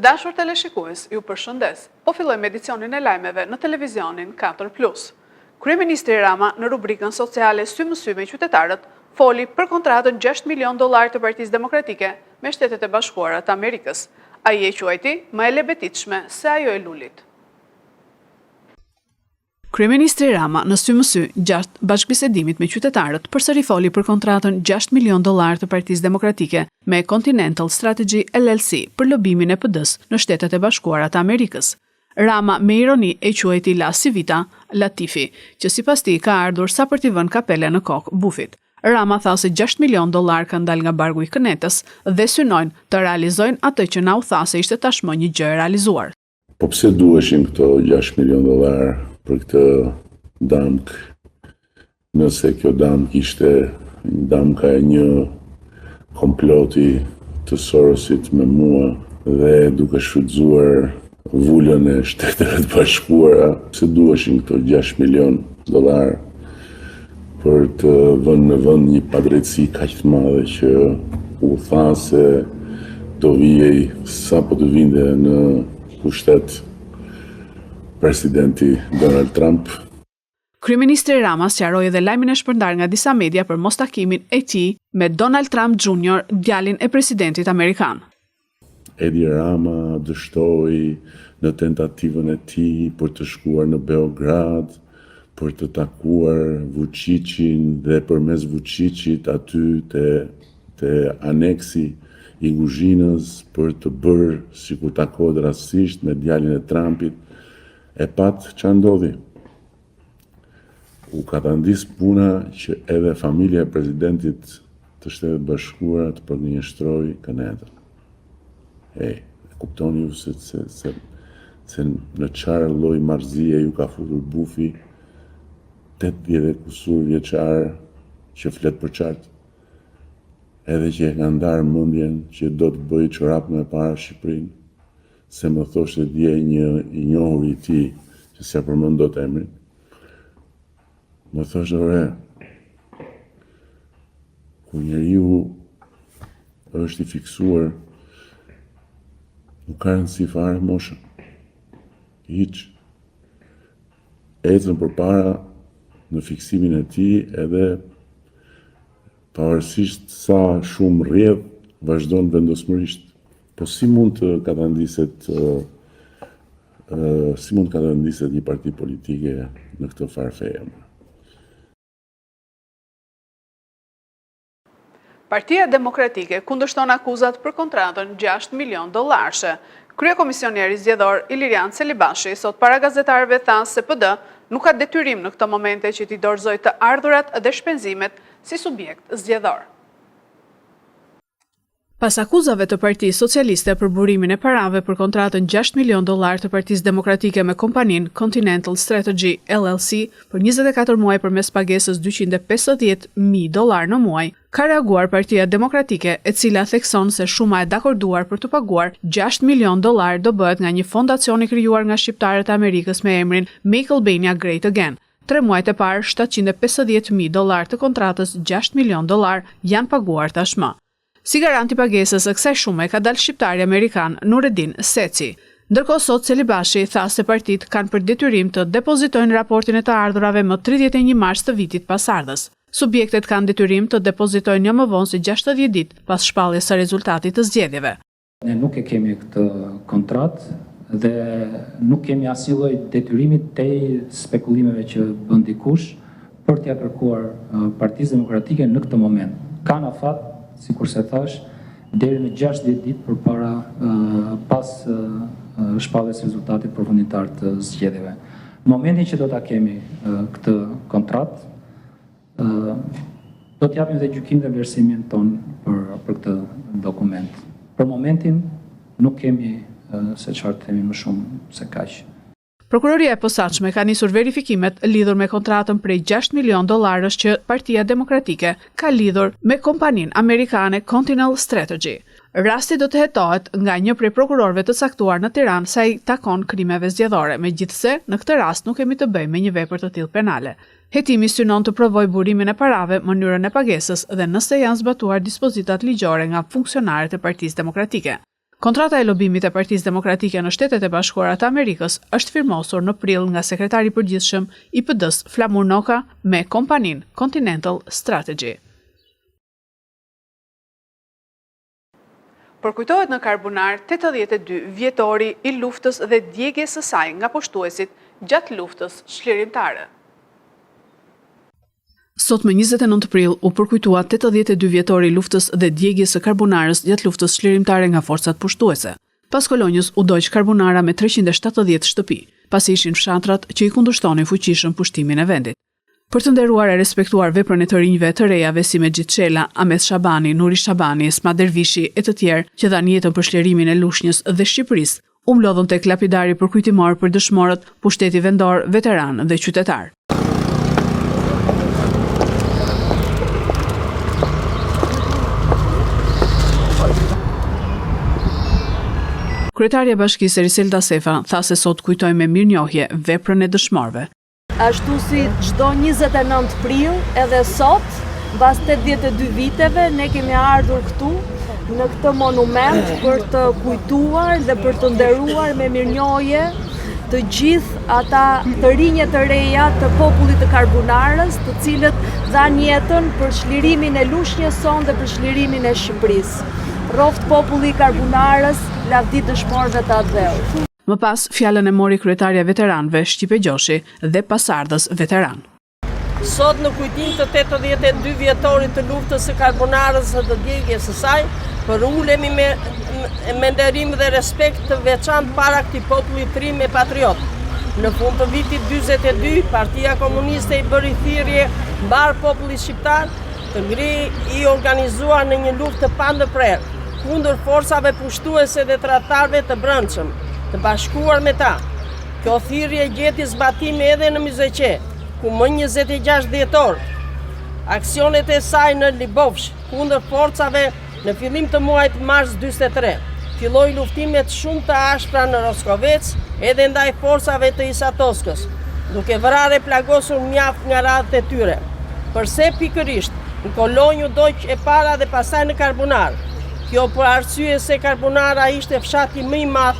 Të dashur teleshikues, ju përshëndes. Po fillojmë edicionin e lajmeve në televizionin 4+. Kryeministri Rama në rubrikën sociale Sy më sy me qytetarët foli për kontratën $6 milion të Partisë Demokratike me Shtetet e Bashkuara të Amerikës. Ai e quajti më e lebetitshme se ajo e lulit. Kryeministri Rama në Sy më sy gjatë bashkëbisedimit me qytetarët përsëri foli për kontratën $6 milion të Partisë Demokratike me Continental Strategy LLC për lobimin e PD-s në Shtetet e Bashkuara të Amerikës. Rama me ironi e quajti La Civita Latifi, që sipas tij ka ardhur sa për t'i vënë kapele në kokë bufit. Rama tha se $6 milion kanë dalë nga bargu i kënetës dhe synojnë të realizojnë atë që na u tha se ishte tashmë një gjë e realizuar. Po pse duheshin këto $6 milion për këtë damk, nëse kjo damk ishte damka e një komploti të Sorosit me mua dhe duke shfrytzuar vullën e Shteteve të Bashkuara, pse duheshin këto $6 milion për të vënë në vend një padrejtësi kaq të madhe që u tha se do vijej sapo të vinte në pushtet presidenti Donald Trump. Kryeministri Rama sqaroi edhe lajmin e shpërndar nga disa media për mostakimin e tij me Donald Trump Jr., djalin e presidentit amerikan. Edi Rama dështoi në tentativën e tij për të shkuar në Beograd, për të takuar Vučićin dhe përmes Vučićit aty te aneksi i kuzhinës për të bërë sikur takohet rastësisht me djalin e Trumpit. E pat që ndodhi. U ka të ndis puna që edhe familja e presidentit të Shtetet Bashkuara të përgjigjëstroi kënetën. E kuptoni ju se në çfarë lloj marrëzie ju ka futur bufi 80 kusur vjeçar që flet për qartë. Edhe që e ka ndarë mendjen që do të bëjë çorap më para Shqipërinë. Se më thoshte dje një i njohur i tij, që s'ja përmend dot emrin, më thoshte ore, kur njeriu është i fiksuar, nuk ka rëndësi fare mosha. Hiç. Ecën përpara në fiksimin e tij edhe pavarësisht sa shumë rrjedh, vazhdon vendosmërisht. Po si mund të katandiset një parti politike në këtë farfeje? Partia Demokratike kundërshton akuzat për kontratën $6 milion. Kryekomisioneri zgjedhor Ilirian Celibashi sot para gazetarëve tha se PD nuk ka detyrim në këto momente që t'i dorëzojë të ardhurat dhe shpenzimet si subjekt zgjedhor. Pas akuzave të Partisë Socialiste për burimin e parave për kontratën $6 milion të Partisë Demokratike me kompaninë Continental Strategy LLC për 24 muaj përmes pagesës $250,000 në muaj, ka reaguar Partia Demokratike, e cila thekson se shuma e dakorduar për të paguar $6 milion do bëhet nga një fondacion i krijuar nga shqiptarët e Amerikës me emrin Make Albania Great Again. 3 muajt e parë, $750,000 të kontratës $6 milion janë paguar tashmë. Si garanti pagesës së kësaj shume ka dalë shqiptari amerikan Nureddin Seci. Ndërkohë sot Celibashi tha se partitë kanë për detyrim të depozitojnë raportin e të ardhurave më 31 mars të vitit pasardhës. Subjektet kanë detyrim të depozitojnë jo më vonë se 60 ditë pas shpalljes së rezultatit të zgjedhjeve. Ne nuk e kemi këtë kontratë dhe nuk kemi asnjë lloj detyrimi te spekulimeve që bën dikush për t'ia kërkuar Partisë Demokratike në këtë moment. Kanë afat, sikur se thash, deri në 60 ditë përpara pas shpalljes rezultatit përfunditar të zgjedhjeve. Në momentin që do ta kemi këtë kontratë, do t'japim dhe gjykim dhe vlerësimin ton për këtë dokument. Për momentin nuk kemi se çfarë themi më shumë se kaq. Prokuroria e posaçme ka nisur verifikimet lidhur me kontratën prej $6 milion që Partia Demokratike ka lidhur me kompaninë amerikane Continental Strategy. Rasti do të hetohet nga një prej prokurorëve të caktuar në Tiranë sa i takon krimeve zgjedhore, megjithse në këtë rast nuk kemi të bëjmë me një vepër të tillë penale. Hetimi synon të provojë burimin e parave, mënyrën e pagesës dhe nëse janë zbatuar dispozitat ligjore nga funksionarët e Partisë Demokratike. Kontrata e lobimit e Partisë Demokratike në Shtetet e Bashkuara të Amerikës është firmosur në prill nga sekretari i përgjithshëm i PD-s Flamur Noka me kompaninë Continental Strategy. Përkujtohet në Karbunar 82 vjetori i luftës dhe djegjes së saj nga poshtuesit gjatë luftës çlirimtare. Sot më 29 prill u përkujtua 82 vjetori i luftës dhe djegjes së Karbunarës gjatë luftës çlirimtare nga forcat pushtuese. Pas kolonjës u doq Karbunara me 370 shtëpi, pasi ishin fshatrat që i kundërshtonin fuqishëm pushtimin e vendit. Për të nderuar e respektuar veprën e të rinjve të rejave si Mexhit Çela, Ahmet Shabani, Nuri Shabani, Esma Dervishi e të tjerë që dhanë jetën për shlerimin e Lushnjës dhe Shqipërisë, u mlodhën tek lapidari përkujtimor për dëshmorët, pushteti vendor, veteran dhe qytetar. Kryetarja e Bashkisë Eriselda Sefa tha se sot kujtojmë me mirënjohje veprën e dëshmorëve. Ashtu si çdo 29 prill, edhe sot, mbas 82 viteve, ne kemi ardhur këtu në këtë monument për të kujtuar dhe për të nderuar me mirënjohje të gjithë ata të rinje të reja të popullit të Karbunarës, të cilët dhanë jetën për çlirimin e Lushnjës son dhe për çlirimin e Shqipërisë. Roft populli i Karbunarës, lavdi dëshmorëve të atdheu. Më pas, fjalën e mori kryetarja e veteranëve Shqipe Gjoshi dhe pasardhës veteran. Sot në kujtim të 82 vjetorit të luftës së Karbunarës dhe të djegjes së saj, përulemi me nderim dhe respekt të veçantë para këtij populli të ri me patriot. Në fund të vitit 42, Partia Komuniste i bëri thirrje mbar popullit shqiptar të ngrihej i organizuar në një luftë të pandërprerë kundër forcave pushtuese dhe tradhtarëve të brendshëm, të bashkuar me ta. Kjo thirrje gjeti zbatim edhe në Myzeqe, ku më 26 dhjetor, aksionet e saj në Libovsh kundër forcave në fillim të muajit mars 43, filloi luftimet shumë të ashpra në Roskovec edhe ndaj forcave të Isatoskës, duke vrarë e plagosur mjaft nga radhët e tyre. Përse pikërisht në Kolonjë u doq e para dhe pastaj në Karbunar. Kjo për arsye se Karbunara ishte fshati më i madh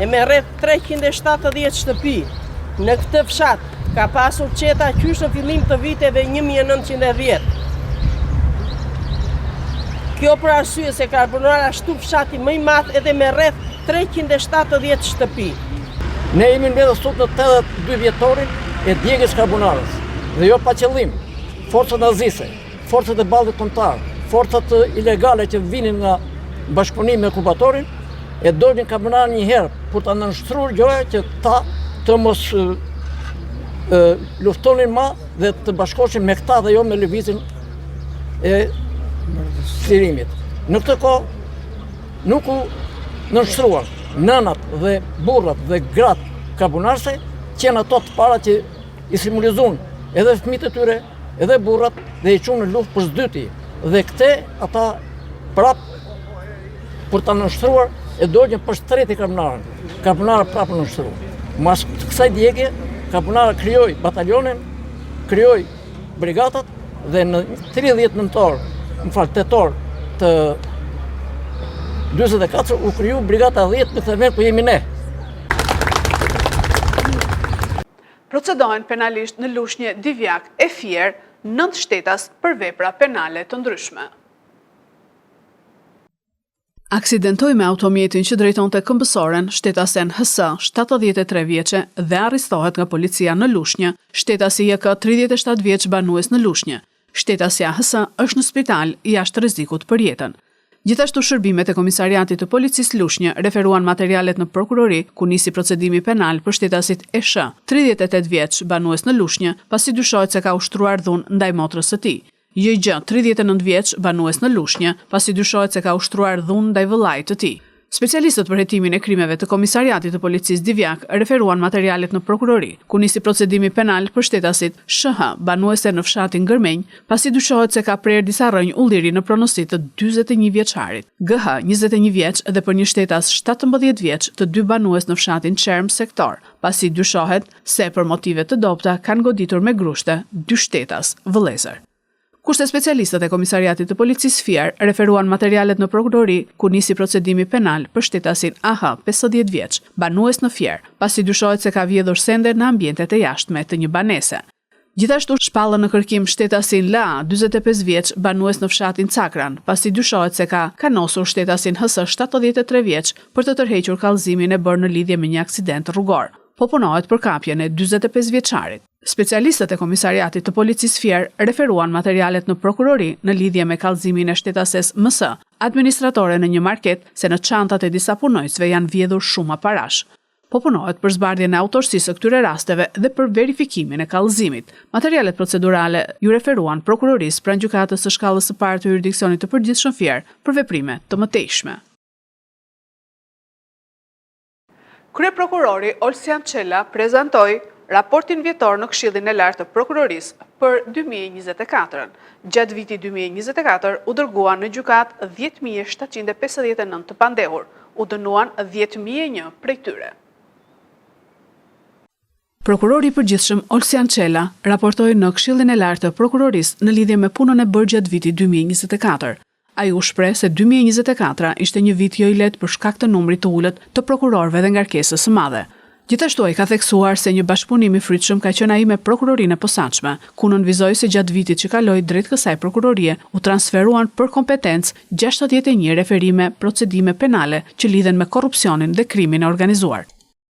e me rreth 370 shtëpi. Në këtë fshat ka pasur qeta qysh në fillim të viteve 1910. Kjo për arsye se Karbunara ashtu fshati më i madh edhe me rreth 370 shtëpi. Ne jemi mbledhur sot në 82 vjetorin e djegjes Karbunarës. Dhe jo pa qëllim, forcat naziste, forcat e ballit kombëtar, forcat ilegale që vinin nga bashkëpunimi me okupatorin, e dolin Karbunarën një herë për ta nënshtruar gjoja që ta të mos luftonin më dhe të bashkoheshin me këta dhe jo me lëvizjen e çlirimit. Në këtë kohë nuk u nënshtruan nënat dhe burrat dhe gratë karbunarëse, që janë ato të para që i simbolizojnë edhe fëmijët e tyre, edhe burrat dhe i çunë në luftë për zdyti. Dhe këte ata prap për ta nënshtruar e dolën për shtreti Karbunarën. Karbunara prapë nënshtruar. Mas kësaj djegje, Karbunara krijoi batalionin, krijoi brigadat dhe në 30 tetor të 44 u kriju brigata 10 me themel ku jemi ne. Procedohen penalisht në Lushnjë, Divjak e Fier 9 shtetas për vepra penale të ndryshme. Aksidentoi me automjetin që drejtonte Këmbësoren, shtetasen HS, 73 vjeçe, dhe arrestohet nga policia në Lushnjë, shtetasi JK 37 vjeç banues në Lushnjë. Shtetasi HS është në spital jashtë rrezikut për jetën. Gjithashtu shërbimet e Komisariatit të Policisë Lushnjë referuan materialet në prokurori, ku nisi procedimi penal për shtetasit ESH, 38 vjeç banues në Lushnjë, pasi dyshohet se ka ushtruar dhunë ndaj motrës së tij. JG, 39 vjeç banues në Lushnjë, pasi dyshohet se ka ushtruar dhunë ndaj vëllait të tij. Specialistët për hetimin e krimeve të Komisariatit të Policisë Divjak referuan materialet në prokurori, ku nisi procedimi penal për shtetasit SH, banuese në fshatin Gërmenj, pasi dyshohet se ka prerë disa rrënjë ulliri në pronosit të 41 vjeçarit. GH, 21 vjeç dhe për një shtetas 17 vjeç të dy banues në fshatin Çerm sektor, pasi dyshohet se për motive të dobta kanë goditur me grushte dy shtetas vëllezër. Kurse specialistët e Komisariatit të Policisë Fier referuan materialet në prokurori ku nisi procedimi penal për shtetasin AH, 50 vjeç, banues në Fier, pasi dyshohet se ka vjedhur sende në ambientet e jashtme të një banese. Gjithashtu shpallën në kërkim shtetasin LA, 45 vjeç, banues në fshatin Cakran, pasi dyshohet se ka kanosur shtetasin HS, 73 vjeç, për të tërhequr kallëzimin e bërë në lidhje me një aksident rrugor. Po punohet për kapjen e 45 vjeçarit. Specialistët e Komisariatit të Policisë Fier referuan materialet në prokurori në lidhje me kallëzimin e shtetases MS, administratore në një market, se në çantat e disa punojësve janë vjedhur shumë parash. Po punohet për zbardhjen e autorësisë së këtyre rasteve dhe për verifikimin e kallëzimit. Materialet procedurale ju referuan prokurorisë pranë gjykatës së shkallës së parë të jurisdiksionit të përgjithshëm Fier për veprime të mëtejshme. Kryeprokurori Olsian Çela prezantoi raportin vjetor në Këshillin e Lartë të Prokurorisë për 2024. Gjatë vitit 2024 u dërguan në gjykat 10.759 të pandehur, u dënuan 10.001 prej tyre. Prokurori i përgjithshëm Olsian Çela raportoi në Këshillin e Lartë të Prokurorisë në lidhje me punën e bërë gjatë vitit 2024. Ai u shpreh se 2024 ishte një vit jo i lehtë për shkak të numrit të ulët të prokurorëve dhe ngarkesës së madhe. Gjithashtu ai ka theksuar se një bashkëpunim i frytshëm ka qenë ai me prokurorinë e posaçme, ku nënvizoi se gjatë vitit që kaloi drejt kësaj prokurorie u transferuan për kompetencë 61 referime procedime penale që lidhen me korrupsionin dhe krimin e organizuar.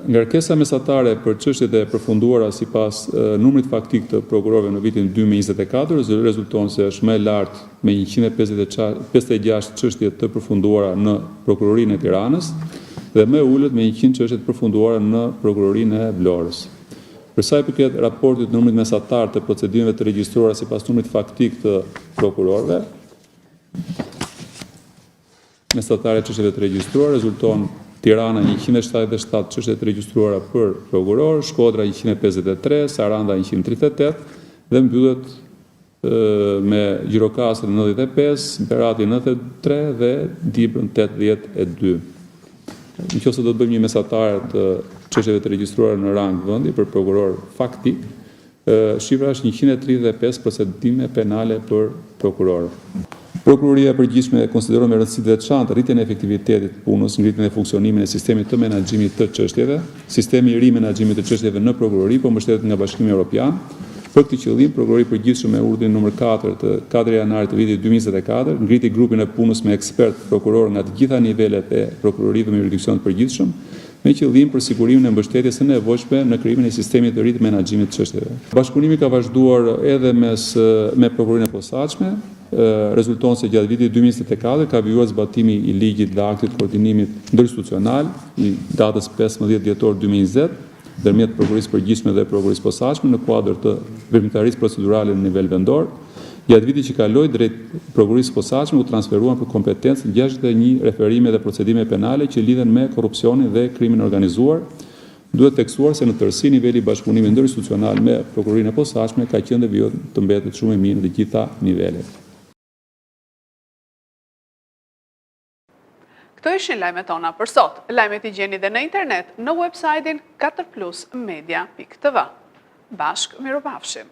Ngarkesa mesatare për çështjet e përfunduara sipas numrit faktik të prokurorëve në vitin 2024 rezulton se është më lart me 156 çështje të përfunduara në prokurorinë e Tiranës dhe më ulët me 100 çështje të përfunduara në prokurorinë e Vlorës. Për sa i përket raportit të numrit mesatar të procedimeve të regjistruara sipas numrit faktik të prokurorëve, mesatare çështjeve të regjistruara rezulton Tirana 177 çështje të regjistruara për prokuror, Shkodra 153, Saranda 138 dhe mbyllet me Gjirokastër 95, Berati 93 dhe Dibrën 82. Nëse do të bëjmë një mesatare të çështjeve të regjistruara në rang vendi për prokuror faktik, shifra është 135 procedime penale për prokuror. Prokuroria e përgjithshme konsideron me rëndësi të veçantë rritjen e efektivitetit të punës, ngritjen e funksionimit e sistemit të menaxhimit të çështjeve. Sistemi i ri menaxhimit të çështjeve në prokurori po mbështetet nga Bashkimi Evropian. Për këtë qëllim, prokurori i përgjithshëm me urdhrin nr. 4 të 4 janarit të vitit 2024 ngriti grupin e punës me ekspert prokuror nga të gjitha nivelet e prokurorive me jurisdiksion të përgjithshëm, me qëllim për sigurimin e mbështetjes së nevojshme në krijimin e sistemit të ri të menaxhimit të çështjeve. Bashkëpunimi ka vazhduar edhe me prokurorinë e posaçme. Rezulton se gjatë vitit 2024 ka vijuar zbatimi i ligjit dhe aktit koordinimit ndërinstitucional i datës 15 dhjetor 2020 ndërmjet prokurorisë përgjithshme dhe prokurorisë posaçme në kuadër të veprimtarisë procedurale në nivel vendor. Gjatë vitit që kaloi drejt prokurorisë posaçme u transferuan për kompetencë 61 referime dhe procedime penale që lidhen me korrupsionin dhe krimin organizuar. Duhet tekstuar se në tërësi niveli i bashkëpunimit ndërinstitucional me prokurorinë e posaçme ka qenë dhe vijot të mbetet shumë i mirë në të gjitha nivelet. Këto ishin lajmet tona për sot. Lajmet i gjeni dhe në internet në website-in 4plusmedia.tv. Bashkë mirupafshim.